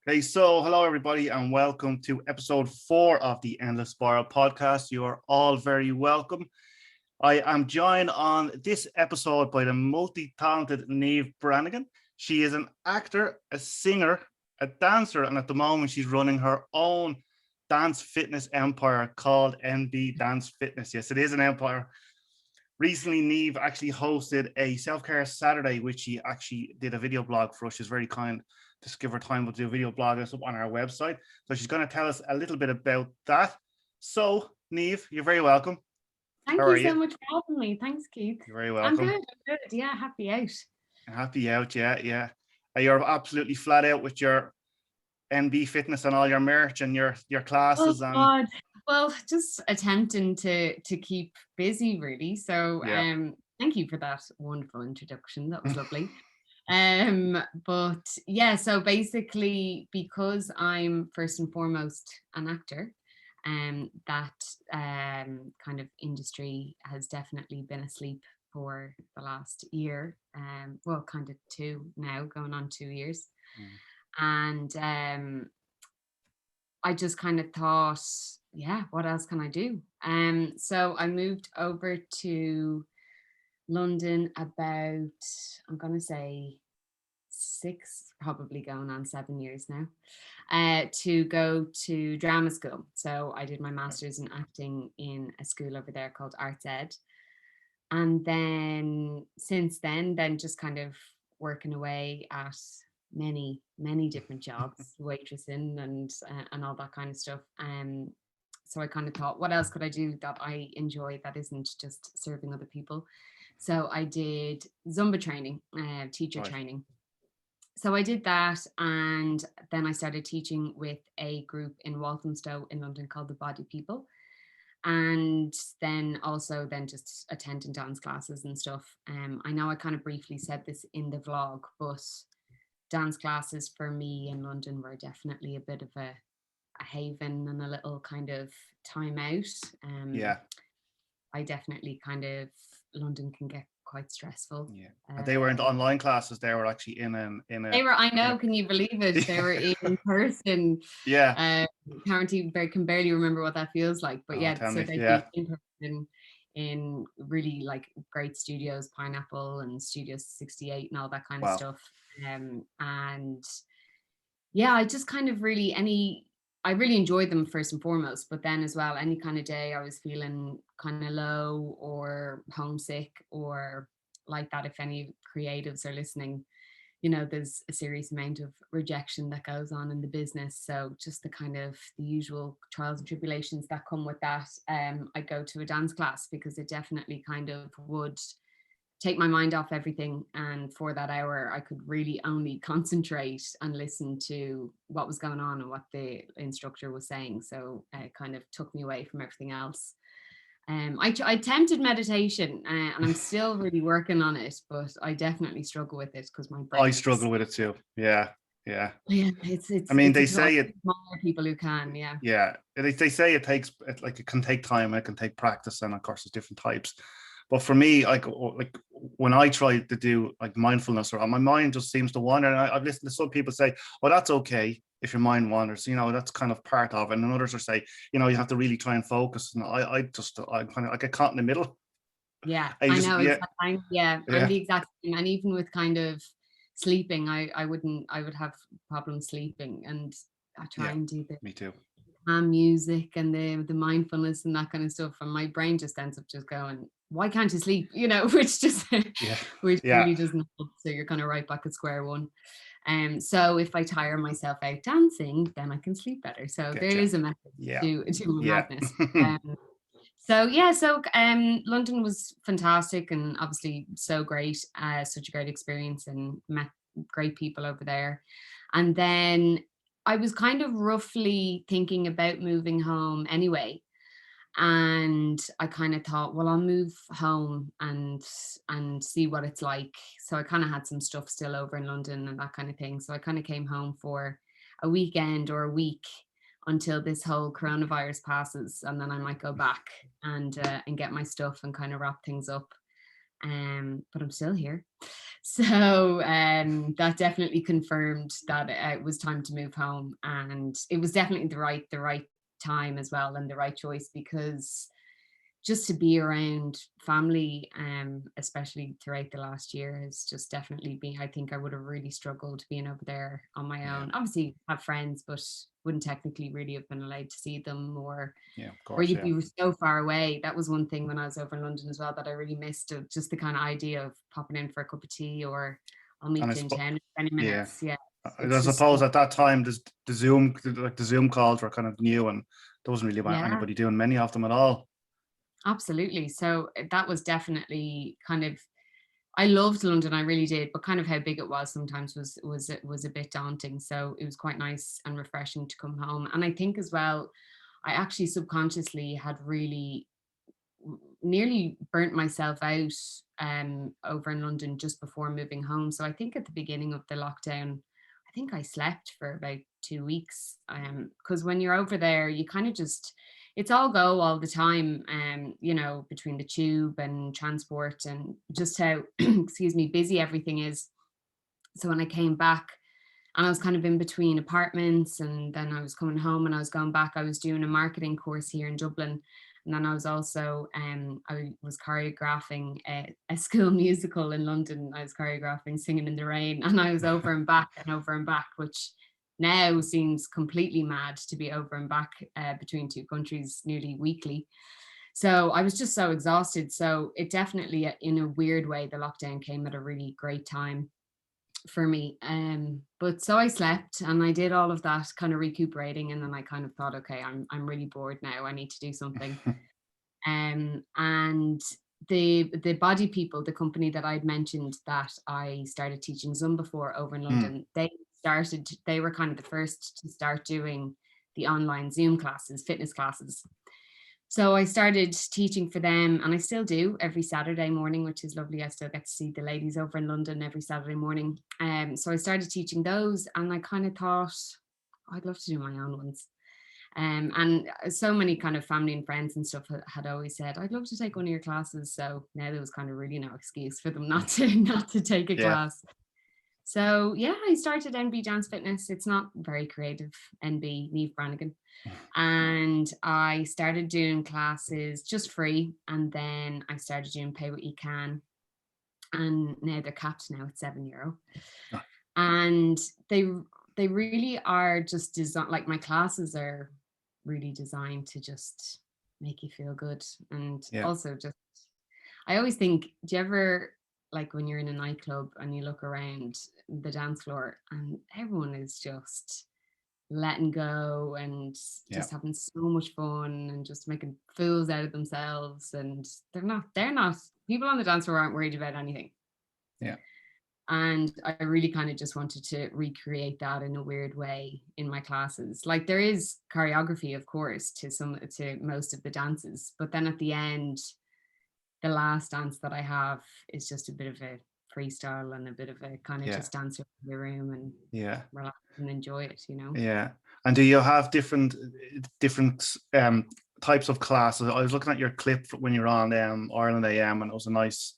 Okay, so hello everybody, and welcome to episode 4 of the Endless Spiral podcast. You are all very welcome. I am joined on this episode by the multi-talented Niamh Branigan. She is an actor, a singer, a dancer, and at the moment she's running her own dance fitness empire called NB Dance Fitness. Yes, it is an empire. Recently, Niamh actually hosted a self-care Saturday, which she actually did a video blog for us. She's very kind to give her time to do a video blog up on our website. So she's going to tell us a little bit about that. So, Niamh, you're very welcome. Thank you so much for having me. Thanks, Keith. You're very welcome. I'm good. Yeah, happy out. Happy out, yeah. You're absolutely flat out with your NB fitness and all your merch and your classes. Oh, God. Well, just attempting to keep busy, really. So thank you for that wonderful introduction. That was lovely. But yeah, so basically, because I'm first and foremost an actor, that kind of industry has definitely been asleep for the last year. Well, kind of 2 now, going on 2 years. And I just kind of thought, yeah, what else can I do? So I moved over to London about, I'm going to say 6, probably going on 7 years now, to go to drama school. So I did my master's in acting in a school over there called Arts Ed. And then since then just kind of working away at many different jobs, waitressing and all that kind of stuff. So I kind of thought, what else could I do that I enjoy that isn't just serving other people? So I did Zumba training, teacher training. So I did that, and then I started teaching with a group in Walthamstow in London called the Body People. And then just attending dance classes and stuff. I know I kind of briefly said this in the vlog, but dance classes for me in London were definitely a bit of a haven and a little kind of time out. I definitely London can get quite stressful. Yeah, they weren't online classes. They were actually in a. They were. I know. Can you believe it? They were in person. Yeah. Apparently, can barely remember what that feels like. But so they'd be in person in really like great studios, Pineapple and Studio 68 and all that kind of stuff. And yeah, I just kind of I really enjoyed them first and foremost, but then as well, any kind of day I was feeling kind of low or homesick or like that, if any creatives are listening, there's a serious amount of rejection that goes on in the business. So just the usual trials and tribulations that come with that, I go to a dance class because it definitely kind of would take my mind off everything, and for that hour I could really only concentrate and listen to what was going on and what the instructor was saying. So it kind of took me away from everything else. I attempted meditation, and I'm still really working on it, but I definitely struggle with it because my brain. I struggle with it too. Yeah. It's I mean, they say it. People who can, yeah. They say it can take time. It can take practice, and of course, there's different types. But for me, like when I try to do like mindfulness, or my mind just seems to wander. And I've listened to some people say, "Well, that's okay if your mind wanders. That's kind of part of it." And then others are say, you have to really try and focus. And I kind of get caught in the middle. Yeah, I know. I'm the exact same. And even with kind of sleeping, I would have problems sleeping, and I try and do me too. Music and the mindfulness and that kind of stuff, and my brain just ends up just going, why can't you sleep, which just which really doesn't help. So you're kind of right back at square one. So if I tire myself out dancing, then I can sleep better. So there is a method to madness. So London was fantastic and obviously so great, such a great experience, and met great people over there. And then I was kind of roughly thinking about moving home anyway. And I kind of thought, well, I'll move home and see what it's like. So I kind of had some stuff still over in London and that kind of thing. So I kind of came home for a weekend or a week until this whole coronavirus passes, and then I might go back and get my stuff and kind of wrap things up. but I'm still here. So that definitely confirmed that it was time to move home, and it was definitely the right time as well, and the right choice, because just to be around family, especially throughout the last year, has just definitely been, I think I would have really struggled being over there on my Yeah. own. Obviously have friends, but wouldn't technically really have been allowed to see them, Yeah, of or course. you'd Yeah. be so far away. That was one thing when I was over in London as well that I really missed, just the kind of idea of popping in for a cup of tea, or I'll And meet you in 10 20 yeah. minutes. Yeah. I It's just, suppose at that time, the Zoom calls were kind of new, and there wasn't really yeah, anybody doing many of them at all. absolutely. So that was definitely kind of, I loved London, I really did, but kind of how big it was sometimes was a bit daunting. So it was quite nice and refreshing to come home. And I think as well, I actually subconsciously had really nearly burnt myself out over in London just before moving home. So I think at the beginning of the lockdown, I think I slept for about 2 weeks. Because when you're over there, you kind of just, it's all go all the time, you know, between the tube and transport, and just how excuse me, busy everything is. So when I came back, and I was kind of in between apartments, and then I was coming home and I was going back. I was doing a marketing course here in Dublin. And then I was also, I was choreographing a school musical in London. I was choreographing Singing in the Rain, and I was over and back, which now seems completely mad to be over and back between two countries nearly weekly. So I was just so exhausted. So it definitely, in a weird way, the lockdown came at a really great time for me. But so I slept and I did all of that kind of recuperating, and then I kind of thought, okay, I'm really bored now. I need to do something. And the Body People, the company that I'd mentioned that I started teaching Zumba for over in Hmm. London, they were kind of the first to start doing the online Zoom classes, fitness classes. So I started teaching for them, and I still do every Saturday morning, which is lovely. I still get to see the ladies over in London every Saturday morning. So I started teaching those, and I kind of thought, "Oh, I'd love to do my own ones." And so many kind of family and friends and stuff had always said, "I'd love to take one of your classes." So now there was kind of really no excuse for them not to not to take a Yeah. class. So yeah, I started NB Dance Fitness. It's not very creative, NB Niamh Branigan. And I started doing classes just free, and then I started doing pay what you can, and now they're capped now at €7. Ah, And they really are just designed, like my classes are really designed to just make you feel good. And yeah. also just, I always think, do you ever, like when you're in a nightclub and you look around the dance floor and everyone is just letting go and Yeah. just having so much fun and just making fools out of themselves, and they're not people on the dance floor aren't worried about anything. Yeah. And I really kind of just wanted to recreate that in a weird way in my classes. Like there is choreography, of course, to most of the dances, but then at the end, the last dance that I have is just a bit of a freestyle and a bit of a kind of Yeah. just dance around the room and Yeah. relax and enjoy it, you know? Yeah. And do you have different types of classes? I was looking at your clip when you were on Ireland AM, and it was a nice.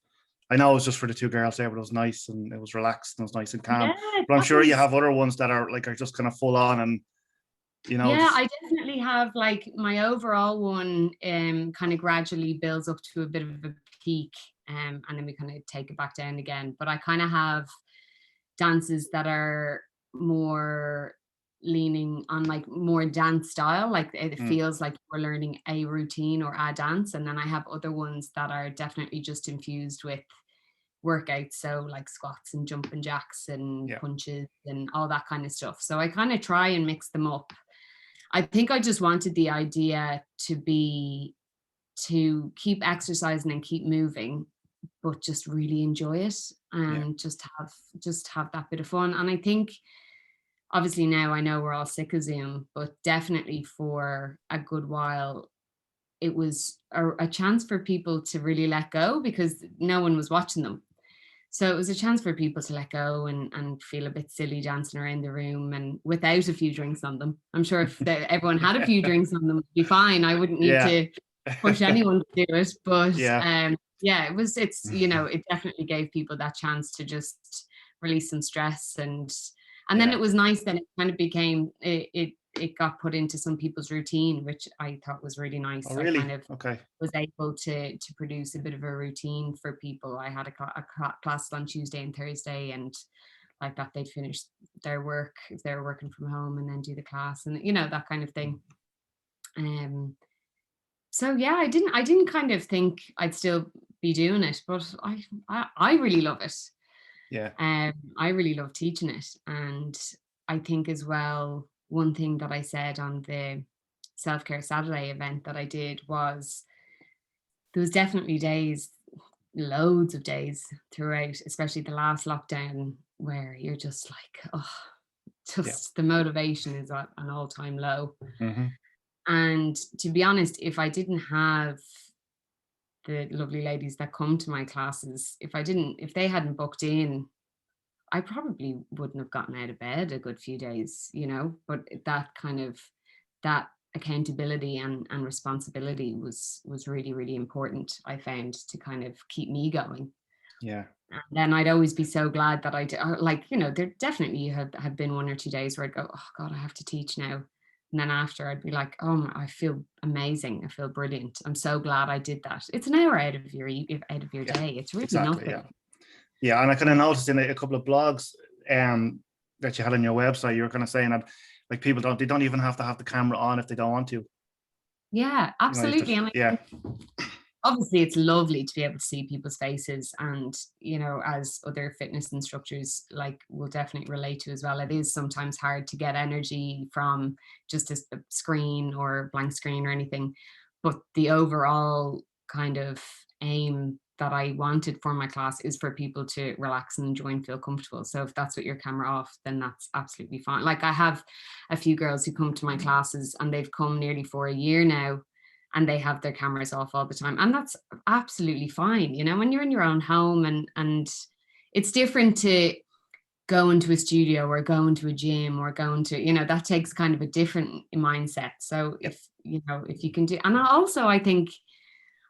I know it was just for the two girls there, but it was nice and it was relaxed and it was nice and calm. Yeah, But I'm that sure you was have other ones that are just kind of full on, and Yeah, just I definitely have, like, my overall one kind of gradually builds up to a bit of a peak, and then we kind of take it back down again. But I kind of have dances that are more leaning on like more dance style, like it mm, feels like we're learning a routine or a dance. And then I have other ones that are definitely just infused with workouts, so like squats and jumping jacks and yeah, punches and all that kind of stuff. So I kind of try and mix them up. I think I just wanted the idea to keep exercising and keep moving, but just really enjoy it yeah, and just have that bit of fun. And I think obviously now I know we're all sick of Zoom, but definitely for a good while it was a chance for people to really let go because no one was watching them. So it was a chance for people to let go and feel a bit silly dancing around the room and without a few drinks on them. I'm sure if everyone had a few drinks on them, it'd be fine. I wouldn't need yeah, to push anyone to do it. But yeah. yeah, it's, you know, it definitely gave people that chance to just release some stress. And then Yeah. it was nice, then it kind of became, it got put into some people's routine, which I thought was really Oh, nice. I kind really? of Okay. was able to produce a bit of a routine for people. I had a class on Tuesday and Thursday, and like that they'd finish their work if they were working from home and then do the class, and you know, that kind of thing. So yeah, I didn't kind of think I'd still be doing it, but I really love it. Yeah. I really love teaching it. And I think as well, one thing that I said on the self-care Saturday event that I did was, there was definitely days, loads of days throughout, especially the last lockdown, where you're just like, oh, Yeah. just the motivation is at an all-time low. Hmm. And to be honest, if I didn't have the lovely ladies that come to my classes, if they hadn't booked in, I probably wouldn't have gotten out of bed a good few days, you know. But that kind of, that accountability and responsibility was really, really important, I found, to kind of keep me going. Yeah. And then I'd always be so glad that I did. Like, you know, there definitely had been 1 or 2 days where I'd go, oh God, I have to teach now. And then after I'd be like, oh, I feel amazing. I feel brilliant. I'm so glad I did that. It's an hour out of your Yeah. day. It's really Exactly. Yeah. nothing. Yeah. And I kind of noticed in a couple of blogs that you had on your website, you were kind of saying that like people don't even have to have the camera on if they don't want to. Yeah, You know, absolutely. And I yeah. think obviously it's lovely to be able to see people's faces, and you know, as other fitness instructors like will definitely relate to as well, it is sometimes hard to get energy from just a screen or blank screen or anything. But the overall kind of aim that I wanted for my class is for people to relax and enjoy and feel comfortable. So if that's what your camera off, then that's absolutely fine. Like, I have a few girls who come to my classes and they've come nearly for a year now, and they have their cameras off all the time, and that's absolutely fine. You know, when you're in your own home, and it's different to go into a studio or go into a gym or go into, you know, that takes kind of a different mindset. So Yeah. if, you know, if you can do, and also I think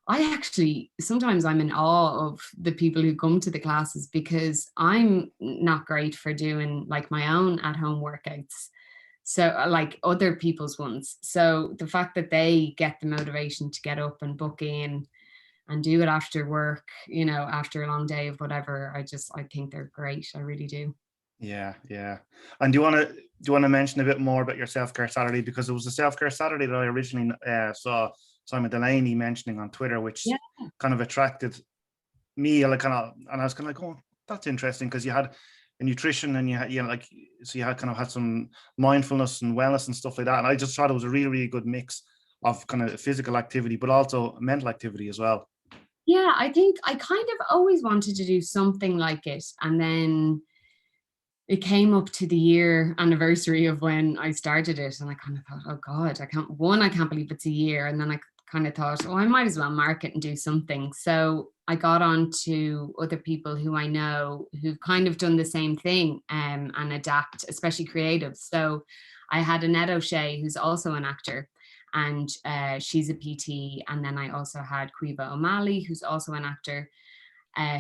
I actually, sometimes I'm in awe of the people who come to the classes, because I'm not great for doing like my own at home workouts. So like other people's ones. So the fact that they get the motivation to get up and book in and do it after work, you know, after a long day of whatever, I think they're great. I really do. Yeah. Yeah. And do you want to mention a bit more about your self-care Saturday? Because it was a self-care Saturday that I originally saw Simon Delaney mentioning on Twitter, which Yeah. kind of attracted me, like kind of, and I was kind of like, oh, that's interesting, because you had a nutrition and you had, you know, like, so you had kind of had some mindfulness and wellness and stuff like that. And I just thought it was a really, really good mix of kind of physical activity, but also mental activity as well. Yeah, I think I kind of always wanted to do something like it. And then it came up to the year anniversary of when I started it, and I kind of thought, oh God, I can't believe it's a year. And then I kind of thought, oh, I might as well mark it and do something. So I got on to other people who I know who've kind of done the same thing, and adapt, especially creative. So I had Annette O'Shea, who's also an actor, and she's a PT. And then I also had Quiva O'Malley, who's also an actor,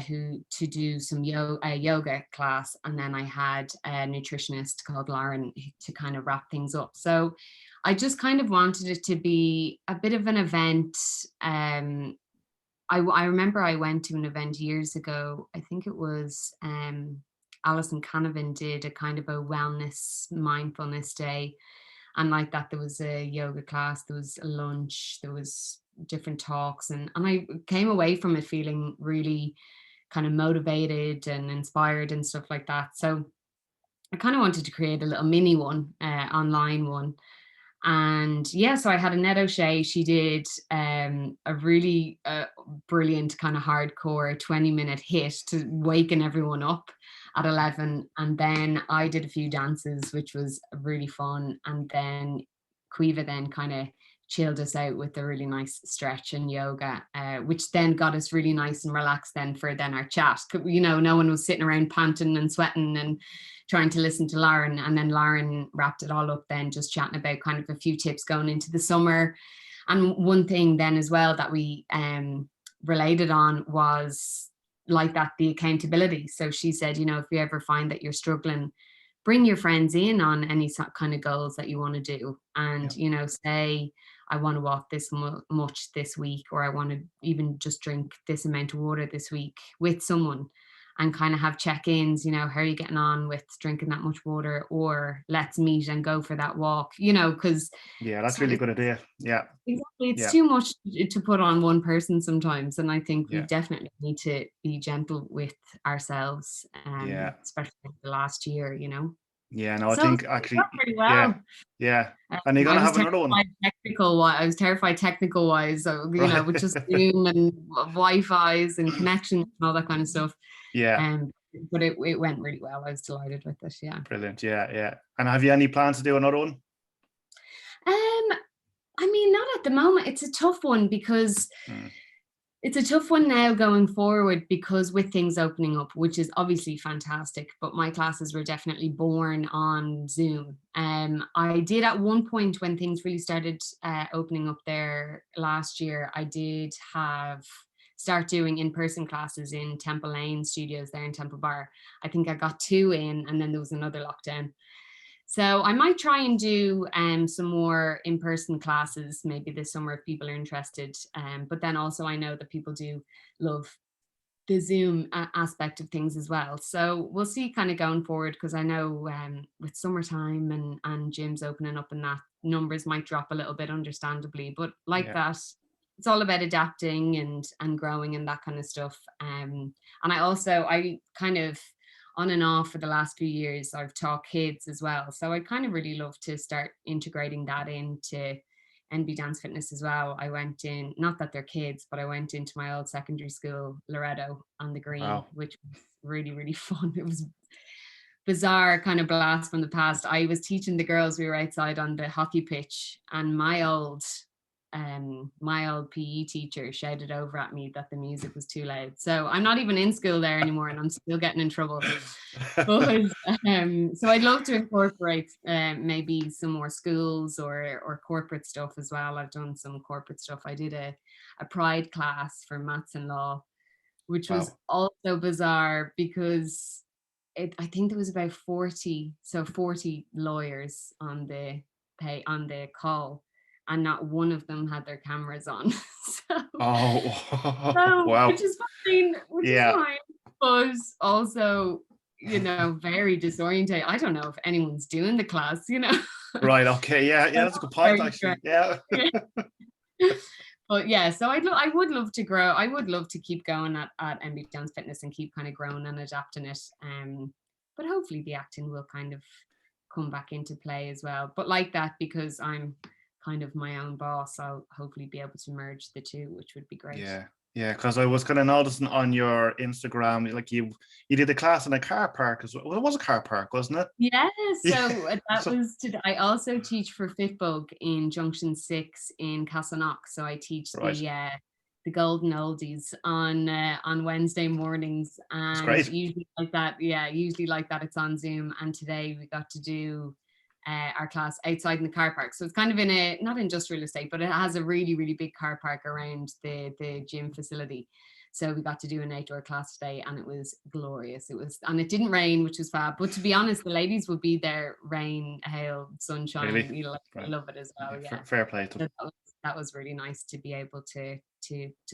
who to do some yoga class, and then I had a nutritionist called Lauren to kind of wrap things up. So I just kind of wanted it to be a bit of an event. I remember I went to an event years ago. I think it was Alison Canavan did a kind of a wellness mindfulness day, and like that there was a yoga class, there was a lunch, there was different talks, and I came away from it feeling really kind of motivated and inspired and stuff like that. So I kind of wanted to create a little mini one, online one. And yeah, so I had Annette O'Shea. She did a really brilliant kind of hardcore 20-minute hit to waken everyone up at 11. And then I did a few dances, which was really fun. And then Quiva then kind of chilled us out with a really nice stretch and yoga, which then got us really nice and relaxed then for then our chat. You know, no one was sitting around panting and sweating and trying to listen to Lauren. And then Lauren wrapped it all up then, just chatting about kind of a few tips going into the summer. And one thing then as well that related on was like that, the accountability. So she said, you know, if you ever find that you're struggling, bring your friends in on any kind of goals that you want to do. And, Yeah. you know, say, I want to walk this much this week, or I want to even just drink this amount of water this week with someone, and kind of have check-ins, you know, how are you getting on with drinking that much water, or let's meet and go for that walk, you know, because Yeah, that's really good idea. Yeah. exactly, it's Yeah. too much to put on one person sometimes. And I think we Yeah. definitely need to be gentle with ourselves, Yeah. especially the last year, you know. Yeah. No, I So think it went actually, pretty yeah. well. Yeah. And you're I gonna was have another one. terrified technical wise, so, you know, Right. with just Zoom and Wi-Fi's and connections and all that kind of stuff. Yeah. Um, but it went really well. I was delighted with it. Yeah. Brilliant. Yeah. Yeah. And have you any plans to do another one? I mean, not at the moment. It's a tough one because Mm. it's a tough one now going forward, because with things opening up, which is obviously fantastic, but my classes were definitely born on Zoom. I did at one point when things really started opening up there last year, I did start doing in-person classes in Temple Lane Studios there in Temple Bar. I think I got 2 in, and then there was another lockdown. So I might try and do some more in-person classes maybe this summer if people are interested. But then also I know that people do love the Zoom aspect of things as well. So we'll see kind of going forward, because I know with summertime and gyms opening up and that, numbers might drop a little bit, understandably. But like Yeah. that, it's all about adapting and growing and that kind of stuff. And I kind of on and off for the last few years, I've taught kids as well. So I kind of really love to start integrating that into NB Dance Fitness as well. I went in, not that they're kids, but I went into my old secondary school, Loreto, on the green, Wow. which was really, really fun. It was bizarre kind of blast from the past. I was teaching the girls, we were outside on the hockey pitch, and my old PE teacher shouted over at me that the music was too loud. So I'm not even in school there anymore, and I'm still getting in trouble. But so I'd love to incorporate maybe some more schools or corporate stuff as well. I've done some corporate stuff. I did a pride class for maths and law, which was Wow. also bizarre because I think there was about 40 lawyers on the call, and not one of them had their cameras on. so Oh, so which wow. is fine, Yeah. but also, you know, very disorientating. I don't know if anyone's doing the class, you know. Right. Okay. Yeah. So Yeah. That's a good point, very actually. Yeah. But yeah, so I would love to grow. I would love to keep going at MB Dance Fitness and keep kind of growing and adapting it. But hopefully the acting will kind of come back into play as well. But like that, because I'm kind of my own boss, I'll hopefully be able to merge the two, which would be great. Yeah. Yeah. Because I was kind of noticing on your Instagram, like you did a class in a car park as well. Well, it was a car park, wasn't it? Yeah, Yeah. so that So, was I also teach for Fitbug in Junction 6 in Castleknock. So I teach right. the golden oldies on Wednesday mornings, That's and great. usually like that it's on Zoom. And today we got to do our class outside in the car park. So it's kind of in a not industrial estate, but it has a really, really big car park around the gym facility. So we got to do an outdoor class today, and it was glorious. And it didn't rain, which was fab. But to be honest, the ladies would be there, rain, hail, sunshine. Really. You know, I Right. love it as well. Yeah, Yeah, fair play to so them. that was really nice to be able to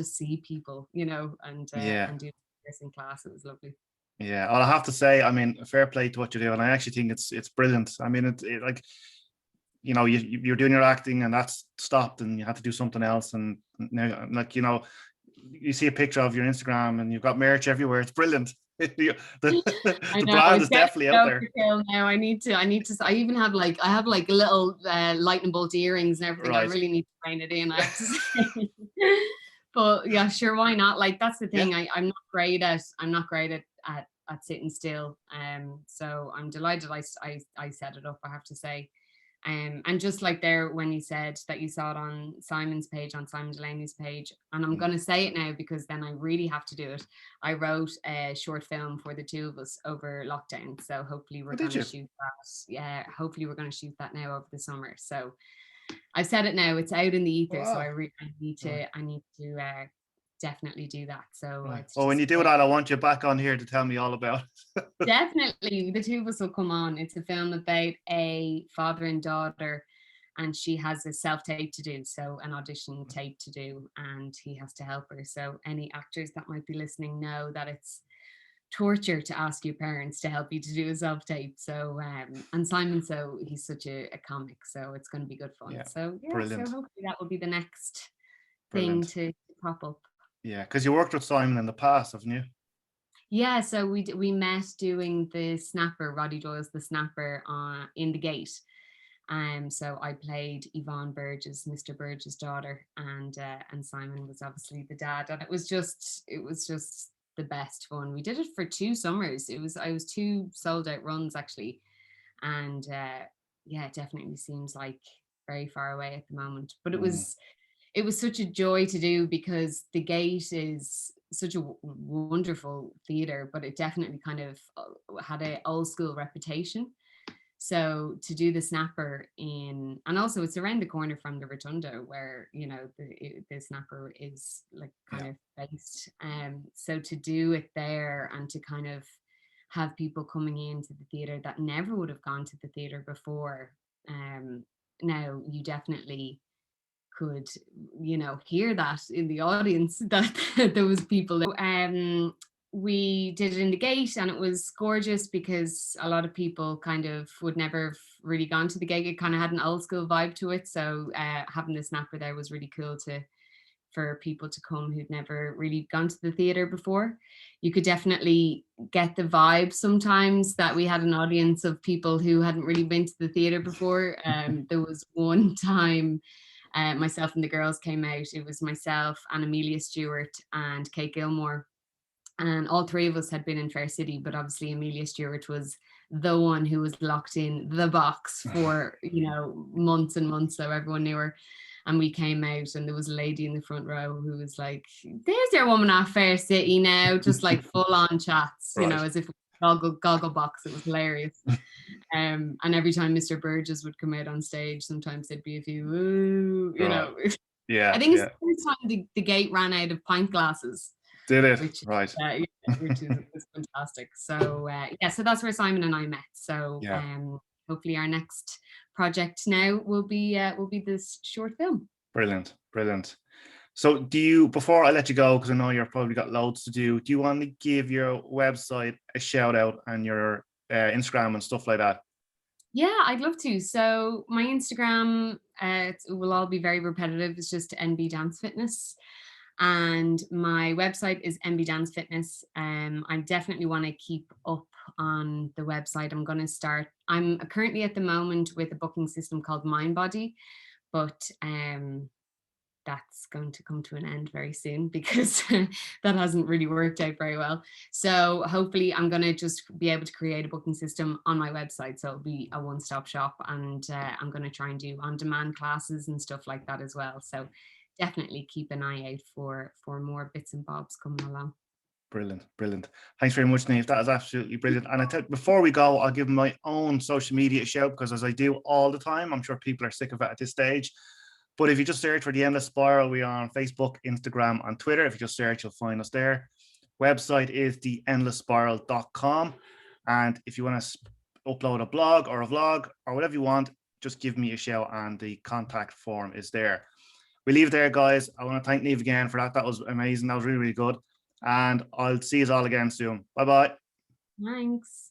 see people, you know, Yeah. and do this in class. It was lovely. Yeah. Well, I have to say, I mean, fair play to what you do, and I actually think it's brilliant. I mean, it like you're doing your acting, and that's stopped, and you had to do something else, and now, like you see a picture of your Instagram, and you've got merch everywhere. It's brilliant. the, I the know brand it's is getting definitely out there. overkill now. I even have like little lightning bolt earrings and everything. I Right. really need to rein it in, I have to say. But yeah, sure, why not? Like that's the Yeah. thing. I'm not great at sitting still. So I'm delighted I set it up, I have to say. And just like there when you said that you saw it on Simon's page, on Simon Delaney's page, and I'm Mm. going to say it now because then I really have to do it. I wrote a short film for the two of us over lockdown, so hopefully we're What going did to you? shoot that. Yeah, hopefully we're going to shoot that now over the summer. So I've said it now; it's out in the ether. So Wow. I need Right. to definitely do that. So Right. it's Well, when just you do that, I want you back on here to tell me all about it. definitely the two of us will come on. It's a film about a father and daughter, and she has a self-tape to do, so an audition tape to do, and he has to help her. So any actors that might be listening know that it's torture to ask your parents to help you to do a self-tape. So and Simon, so he's such a comic, so it's going to be good fun. Yeah, So yeah, so brilliant, hopefully that will be the next thing brilliant. to pop up. Yeah, because you worked with Simon in the past, haven't you? Yeah, so we met doing the Snapper, Roddy Doyle's The Snapper in the Gate. So I played Yvonne Burgess, Mr. Burgess' daughter, and Simon was obviously the dad, and it was just the best fun. We did it for 2 summers. I was 2 sold out runs actually, and yeah, it definitely seems like very far away at the moment. But Mm, it was such a joy to do because the Gate is such a wonderful theater, but it definitely kind of had an old school reputation. So to do the Snapper and also it's around the corner from the Rotunda where, the Snapper is like yeah, kind of based. So to do it there and to kind of have people coming into the theater that never would have gone to the theater before. Now you definitely could, hear that in the audience that there was people there. We did it in the Gate and it was gorgeous because a lot of people kind of would never have really gone to the gate. It kind of had an old school vibe to it. So having the Snapper there was really cool for people to come who'd never really gone to the theater before. You could definitely get the vibe sometimes that we had an audience of people who hadn't really been to the theater before. There was one time myself and the girls came out. It was myself and Amelia Stewart and Kate Gilmore. And all three of us had been in Fair City, but obviously Amelia Stewart was the one who was locked in the box for, months and months. So everyone knew her. And we came out and there was a lady in the front row who was like, there's your woman off Fair City now, just like full on chats, right. as if it was goggle box. It was hilarious. And every time Mr. Burgess would come out on stage, sometimes there'd be a few, ooh, Right. I Yeah, think it's yeah. the first time the gate ran out of pint glasses, Did it? which Right. yeah, which is fantastic. So yeah, so that's where Simon and I met. So Yeah, hopefully our next project now will be this short film. brilliant, brilliant. So do you, before I let you go, because I know you've probably got loads to do you want to give your website a shout out and your Instagram and stuff like that? Yeah, I'd love to. So my Instagram, it will all be very repetitive. It's just NB Dance Fitness. And my website is NB Dance Fitness. I definitely want to keep up on the website. I'm currently at the moment with a booking system called MindBody, but that's going to come to an end very soon because that hasn't really worked out very well. So hopefully I'm going to just be able to create a booking system on my website. So it'll be a one-stop shop, and I'm going to try and do on-demand classes and stuff like that as well. So definitely keep an eye out for more bits and bobs coming along. Brilliant, brilliant. Thanks very much, Niamh. That is absolutely brilliant. And before we go, I'll give my own social media shout because, as I do all the time, I'm sure people are sick of it at this stage. But if you just search for The Endless Spiral, we are on Facebook, Instagram, and Twitter. If you just search, you'll find us there. Website is theendlessspiral.com. And if you want to upload a blog or a vlog or whatever you want, just give me a shout and the contact form is there. We leave it there, guys. I want to thank Niamh again for that. That was amazing. That was really, really good. And I'll see you all again soon. Bye-bye. Thanks.